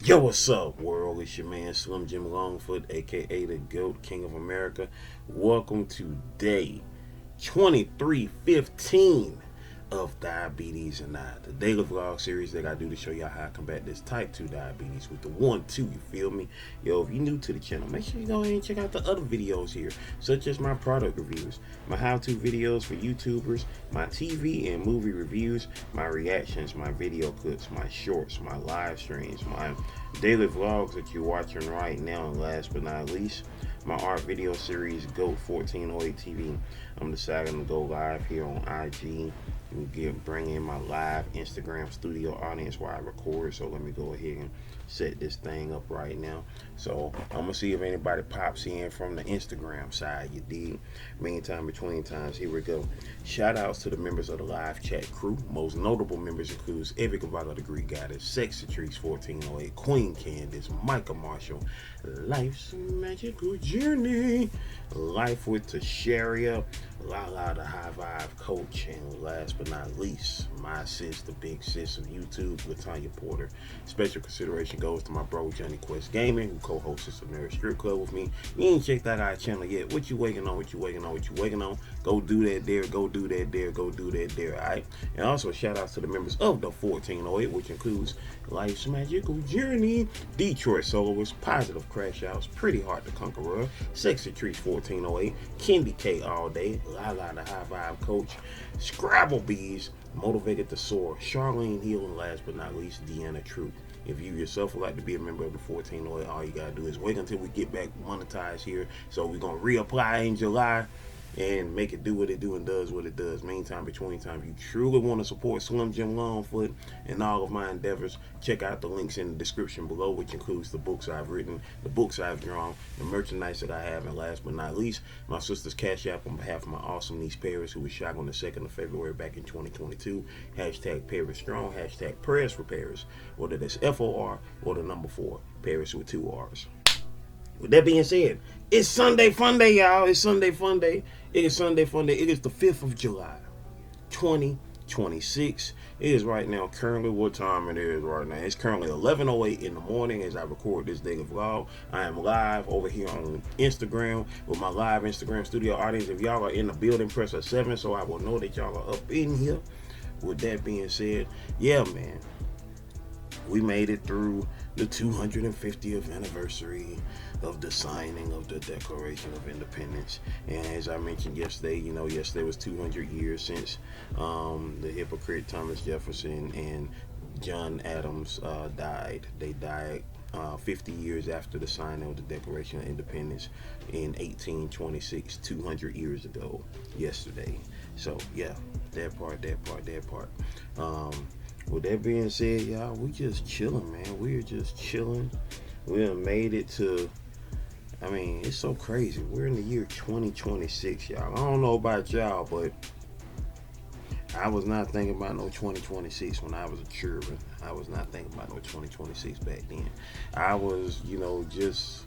Yo, what's up, world? It's your man Slim Jim Longfoot, aka the GOAT, King of America. Welcome to day 2315 of Diabetes and I, the daily vlog series that I do to show y'all how I combat this type 2 diabetes with the 1-2, you feel me? Yo, if you're new to the channel, make sure you go ahead and check out the other videos here, such as my product reviews, my how-to videos for YouTubers, my TV and movie reviews, my reactions, my video clips, my shorts, my live streams, my daily vlogs that you're watching right now, and last but not least, my art video series, GOAT 1408 TV. I'm deciding to go live here on IG and bring in my live Instagram studio audience while I record. So let me go ahead and set this thing up right now. So I'm gonna see if anybody pops in from the Instagram side, you dig? Meantime, between times, here we go. Shout outs to the members of the live chat crew. Most notable members includes Every Cavallo the Greek Goddess, Sexatrice 1408, Queen Candace, Micah Marshall, Life's Magical Journey, Life with Tasharia, Lala the High Vibe Coach, and last but not least, my sis, the big sis of YouTube, Latanya Porter. Special consideration goes to my bro Johnny Quest Gaming, who co-hosts the Nerd Strip Club with me. You ain't checked out our channel yet. What you waiting on? What you waiting on? What you waiting on? Go do that there. Go do that there. Go do that there. All right. And also shout outs to the members of the 1408, which includes Life's Magical Journey, Detroit Soloist, Positive Crash Outs, Pretty Hard to Conqueror, Sexy Trees 1408, Kendi K All Day, Lala the High Vibe Coach, Scrabble Bees, Motivated to Soar, Charlene Hill, and last but not least, Deanna Troop. If you yourself would like to be a member of the 1408, all you gotta do is wait until we get back monetized here. So we're gonna reapply in July and make it do what it do and does what it does. Meantime, between time, if you truly want to support Slim Jim Longfoot and all of my endeavors, check out the links in the description below, which includes the books I've written, the books I've drawn, the merchandise that I have, and last but not least, my sister's Cash App on behalf of my awesome niece Paris, who was shot on the 2nd of February back in 2022. Hashtag Paris Strong, hashtag Prayers for Paris, whether that's FOR or the number 4, Paris with 2 R's. With that being said, it's Sunday Fun Day, y'all. It's Sunday Fun Day. It is Sunday Fun Day. It is the 5th of July, 2026. It is right now, currently, what time it is right now? It's currently 11:08 in the morning as I record this daily vlog. I am live over here on Instagram with my live Instagram studio audience. If y'all are in the building, press a 7 so I will know that y'all are up in here. With that being said, yeah, man. We made it through the 250th anniversary of the signing of the Declaration of Independence. And as I mentioned yesterday, yesterday was 200 years since the hypocrite Thomas Jefferson and John Adams died. They died 50 years after the signing of the Declaration of Independence in 1826, 200 years ago, yesterday. So, yeah, that part. With that being said, y'all, we just chilling, man. We're just chilling. We done made it to, it's so crazy. We're in the year 2026, y'all. I don't know about y'all, but I was not thinking about no 2026 when I was a children. I was not thinking about no 2026 back then. I was, just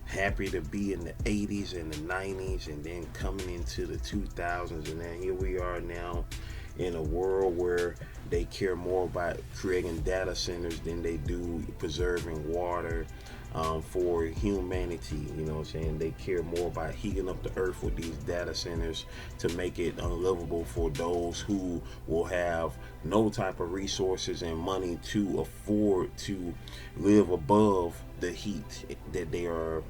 happy to be in the 80s and the 90s and then coming into the 2000s. And then here we are now in a world where they care more about creating data centers than they do preserving water for humanity. You know what I'm saying? They care more about heating up the earth with these data centers to make it unlivable for those who will have no type of resources and money to afford to live above the heat that they are,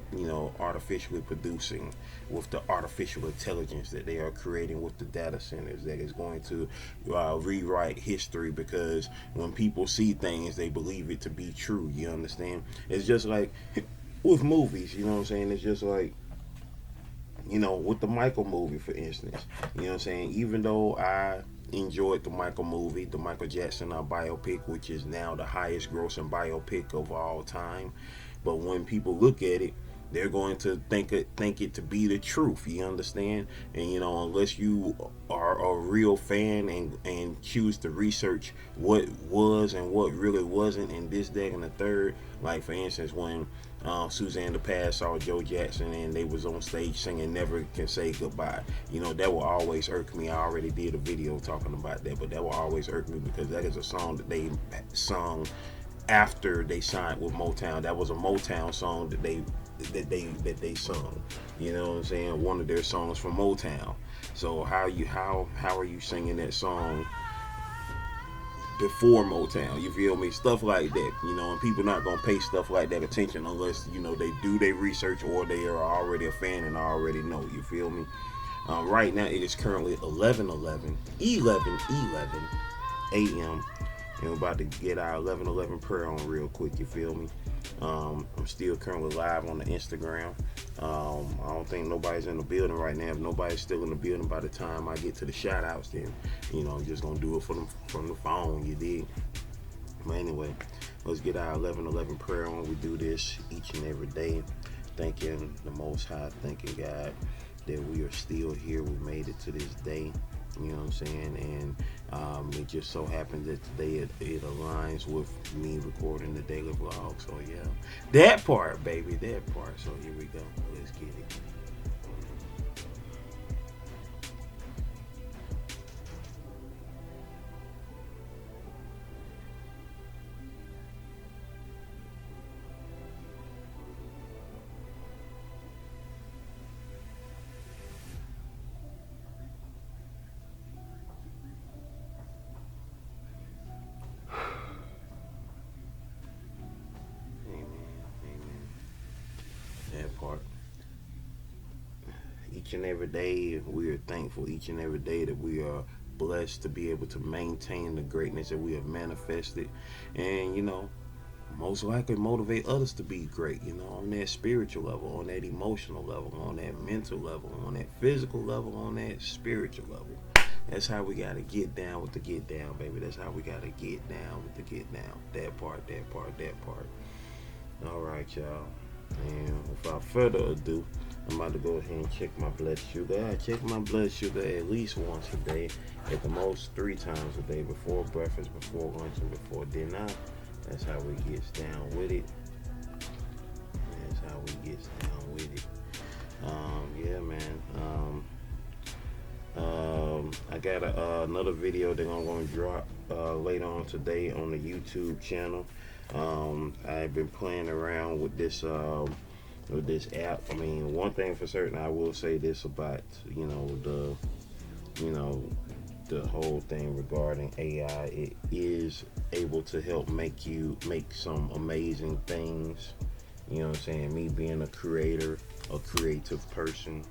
artificially producing with the artificial intelligence that they are creating with the data centers that is going to rewrite history, because when people see things, they believe it to be true. You understand? It's just like with movies, you know what I'm saying? It's just like, with the Michael movie, for instance, you know what I'm saying? Even though I enjoyed the Michael movie, the Michael Jackson biopic, which is now the highest grossing biopic of all time, but when people look at it, they're going to think it to be the truth. You understand? And unless you are a real fan and choose to research what was and what really wasn't, and this, that, and the third. Like, for instance, when Suzanne the Past saw Joe Jackson and they was on stage singing "Never Can Say Goodbye," that will always irk me. I already did a video talking about that, but that will always irk me because that is a song that they sung after they signed with Motown. That was a Motown song that they sung. You know what I'm saying? One of their songs from Motown. So how are you singing that song before Motown? You feel me? Stuff like that. You know, and people not gonna pay stuff like that attention unless, you know, they do their research or they are already a fan and already know. You feel me? Right now it is currently 11:11 a.m. and we're about to get our 11:11 prayer on real quick. You feel me? I'm still currently live on the Instagram. I don't think nobody's in the building right now. If nobody's still in the building by the time I get to the shoutouts, then, you know, I'm just gonna do it from the phone. You dig? But anyway, let's get our 11:11 prayer on. We do this each and every day, thanking the Most High, thanking God that we are still here. We made it to this day. You know what I'm saying? And it just so happens that today it aligns with me recording the daily vlog. So yeah, that part, baby, that part. So here we go. Let's get it. Part. Each and every day we are thankful. Each and every day that we are blessed to be able to maintain the greatness that we have manifested, and, you know, most likely motivate others to be great, you know, on that spiritual level, on that emotional level, on that mental level, on that physical level, on that spiritual level. That's how we gotta get down with the get down, baby. That's how we gotta get down with the get down. That part, that part, that part. All right, y'all. And without further ado, I'm about to go ahead and check my blood sugar. I check my blood sugar at least once a day, at the most 3 times a day, before breakfast, before lunch, and before dinner. That's how we gets down with it. That's how we gets down with it. Yeah, man. I got another video that I'm going to drop later on today on the YouTube channel. I've been playing around with this app. I mean, one thing for certain, I will say this about, you know, the whole thing regarding AI. It is able to help make some amazing things. You know what I'm saying? Me being a creator, a creative person,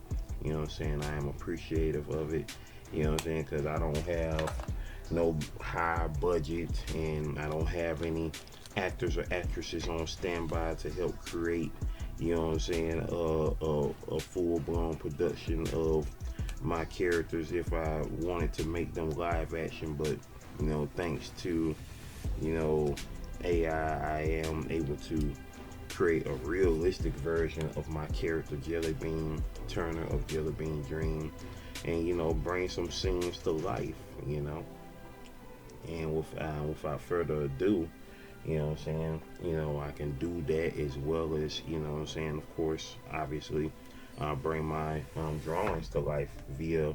you know what I'm saying, I am appreciative of it. You know what I'm saying? Because I don't have no high budget, and I don't have any actors or actresses on standby to help create, you know what I'm saying, a full-blown production of my characters if I wanted to make them live action. But, you know, thanks to, you know, AI, I am able to create a realistic version of my character, Jelly Bean Turner of Jelly Bean Dream, and, you know, bring some scenes to life, you know. And without further ado, you know what I'm saying, you know, I can do that, as well as, you know what I'm saying, of course, obviously, bring my drawings to life via,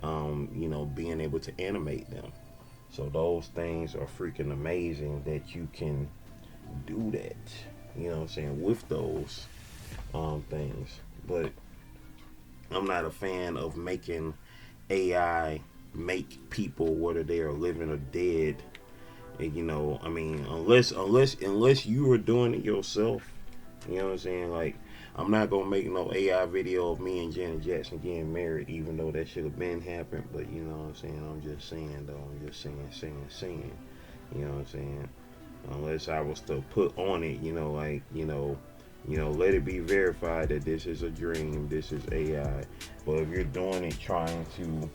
you know, being able to animate them. So those things are freaking amazing that you can do that, you know what I'm saying, with those things. But I'm not a fan of making AI make people, whether they are living or dead. And, you know, I mean, unless you are doing it yourself, you know what I'm saying? Like, I'm not gonna make no AI video of me and Janet Jackson getting married, even though that should have been happened. But, you know what I'm saying? I'm just saying, though. I'm just saying. You know what I'm saying? Unless I was to put on it, you know, like, you know, let it be verified that this is a dream, this is AI. But if you're doing it trying to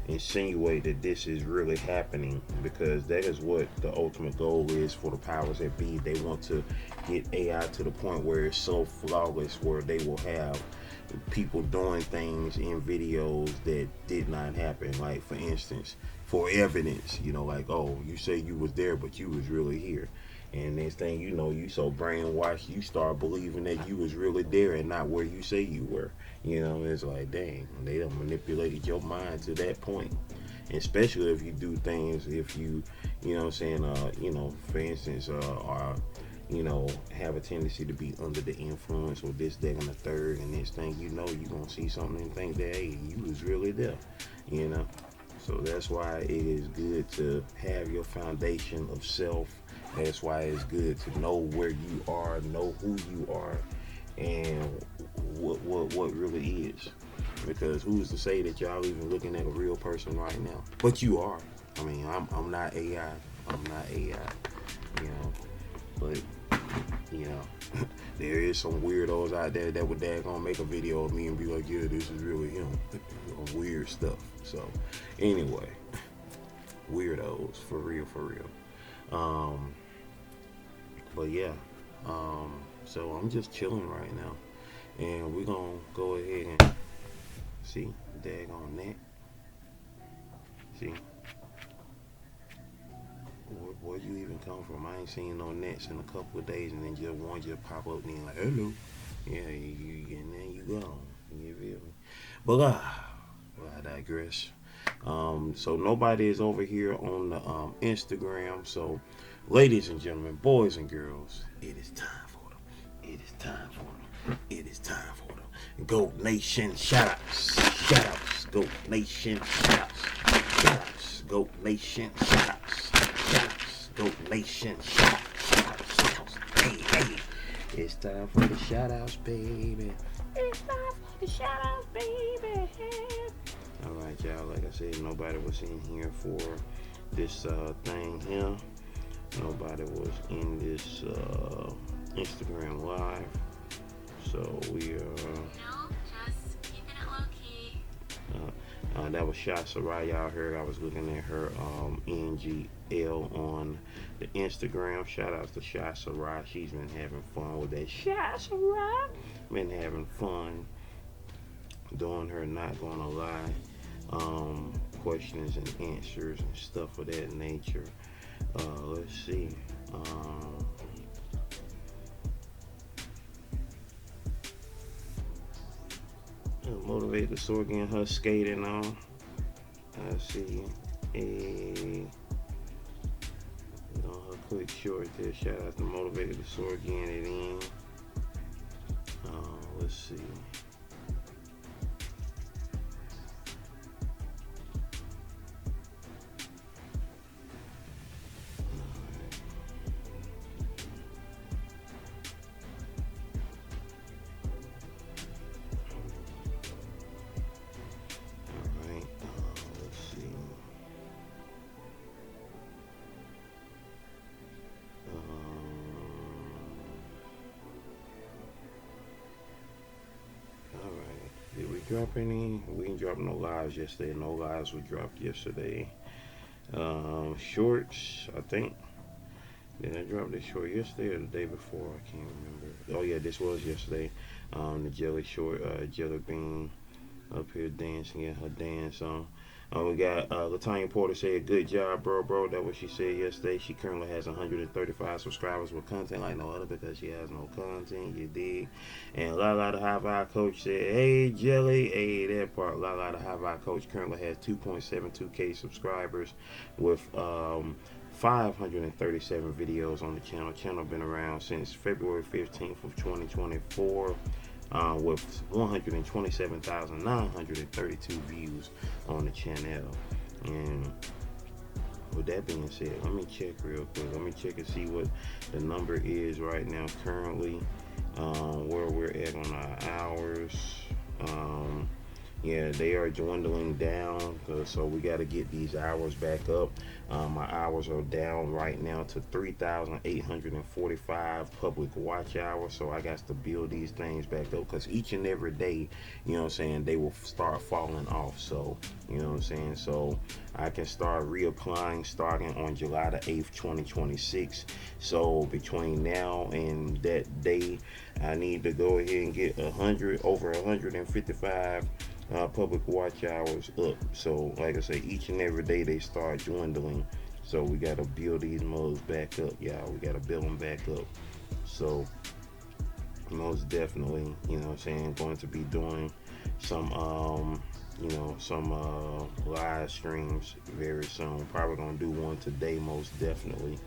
insinuate that this is really happening, because that is what the ultimate goal is for the powers that be. They want to get AI to the point where it's so flawless, where they will have people doing things in videos that did not happen. Like, for instance, for evidence, you know, like, oh, you say you was there, but you was really here. And next thing you know, you so brainwashed, you start believing that you was really there and not where you say you were. You know, it's like, dang, they done manipulated your mind to that point. especially if you do things, if you, you know what I'm saying, you know, for instance, are, you know, have a tendency to be under the influence or this, that, and the third, and next thing you know, you're gonna see something and think that, hey, you was really there, you know. So that's why it is good to have your foundation of self. That's why it's good to know where you are, know who you are, and what really is. Because who's to say that y'all even looking at a real person right now? But you are. I mean, I'm not AI. I'm not AI. You know, but you know, there is some weirdos out there that would gonna make a video of me and be like, yeah, this is really him. Weird stuff. So anyway, weirdos for real, for real. But yeah, so I'm just chilling right now, and we're gonna go ahead and see, daggone net. See, where'd you even come from? I ain't seen no nets in a couple of days, and then just one just pop up and then like, hello. Yeah, and then you gone. You feel me? But well, I digress. So nobody is over here on the Instagram. So, ladies and gentlemen, boys and girls, it is time for them. It is time for them. It is time for them. Goat Nation shoutouts. Shoutouts. Goat Nation shoutouts. Shoutouts. Goat Nation shoutouts. Shoutouts. Goat Nation shoutouts. Shoutouts. Hey, hey. It's time for the shoutouts, baby. It's time for the shoutouts, baby. Alright, y'all, like I said, nobody was in here for this thing here. Nobody was in this Instagram live. So we are just keeping it low key. That was Shy Sarai. Y'all heard I was looking at her NGL on the Instagram. Shout out to Shy Sarai. She's been having fun with that. Shy Sarai been having fun doing her not gonna lie questions and answers and stuff of that nature. Let's see. Motivate the sword again, her skating on. I see a on her quick short there. Shout out to Motivate the sword again it in. Let's see. Drop any? We didn't drop no lives yesterday. No lives were dropped yesterday. Shorts, I think. Did I drop this short yesterday or the day before? I can't remember. Oh yeah, this was yesterday. The jelly short, Jelly Bean up here dancing in her dance song. We got Latanya Porter said, good job, bro. That's what she said yesterday. She currently has 135 subscribers with content like no other because she has no content, you dig? And Lala the High Vibe Coach said, hey, Jelly. Hey, that part. Lala the High Vibe Coach currently has 2.72K subscribers with 537 videos on the channel. Channel been around since February 15th of 2024. With 127,932 views on the channel. And with that being said, let me check real quick. Let me check and see what the number is right now currently, where we're at on our hours. Yeah, they are dwindling down, so we got to get these hours back up. My hours are down right now to 3,845 public watch hours, so I got to build these things back up because each and every day, you know what I'm saying, they will start falling off. So, you know what I'm saying, so I can start reapplying starting on July the 8th, 2026. So between now and that day, I need to go ahead and get over 155 public watch hours up. So like I say, each and every day they start dwindling, so we got to build these modes back up, y'all. We got to build them back up. So most definitely, you know what I'm saying, going to be doing some you know, some live streams very soon. Probably gonna do one today, most definitely.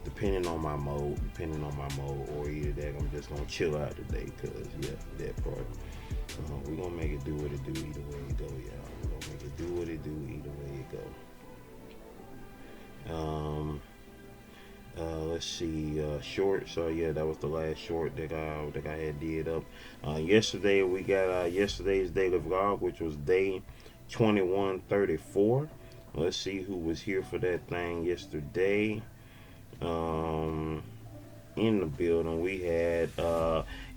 Depending on my mode, or either that I'm just gonna chill out today, cause yeah, that part. We're gonna make it do what it do either way it go, y'all. We're gonna make it do what it do either way it go. Let's see, short. So yeah, that was the last short that I had did up. Yesterday we got yesterday's daily vlog, which was day 2134. Let's see who was here for that thing yesterday. In the building we had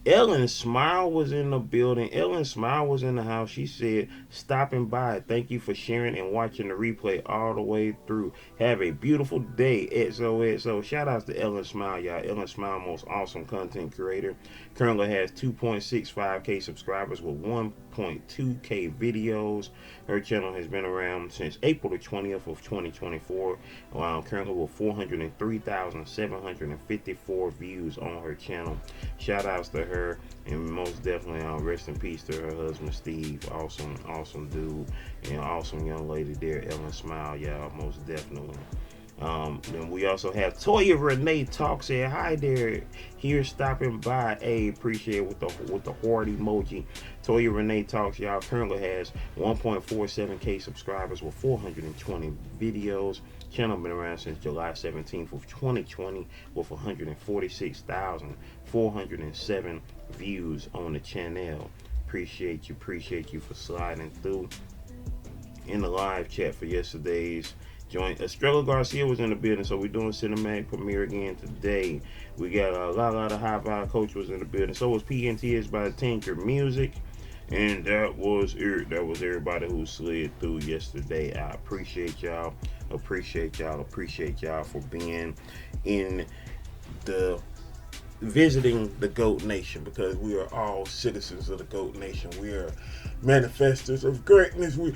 Ellen Smile was in the building. Ellen Smile was in the house. She said, stopping by. Thank you for sharing and watching the replay all the way through. Have a beautiful day. XOXO. Shout outs to Ellen Smile, y'all. Ellen Smile, most awesome content creator. Currently has 2.65K subscribers with 1.2K videos. Her channel has been around since April the 20th of 2024. Currently with 403,754 views on her channel. Shout outs to her, and most definitely rest in peace to her husband Steve. Awesome dude, and awesome young lady there, Ellen Smile, y'all, most definitely. Then we also have Toya Renee Talk, said hi there, here stopping by. Hey, appreciate it with the heart emoji. Toya Renee Talks, y'all, currently has 1.47K subscribers with 420 videos. Channel been around since July 17th of 2020 with 146,407 views on the channel. Appreciate you for sliding through. In the live chat for yesterday's joint, Estrella Garcia was in the building, so we're doing cinematic premiere again today. We got a lot of high vibe coach was in the building. So was PNTS by Tinker Music. And that was everybody who slid through yesterday. I appreciate y'all for being in the visiting the GOAT Nation, because we are all citizens of the GOAT Nation. We are manifestors of greatness. We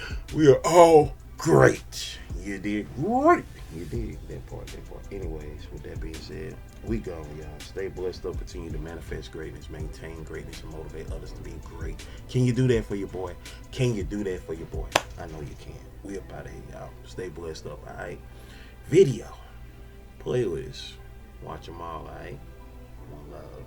are all great. You did great. You did that part. Anyways, with that being said, we go, y'all. Stay blessed up. Continue to manifest greatness, maintain greatness, and motivate others to be great. Can you do that for your boy? I know you can. We up out of here, y'all. Stay blessed up, alright? Video, playlist, watch them all, alright? One love.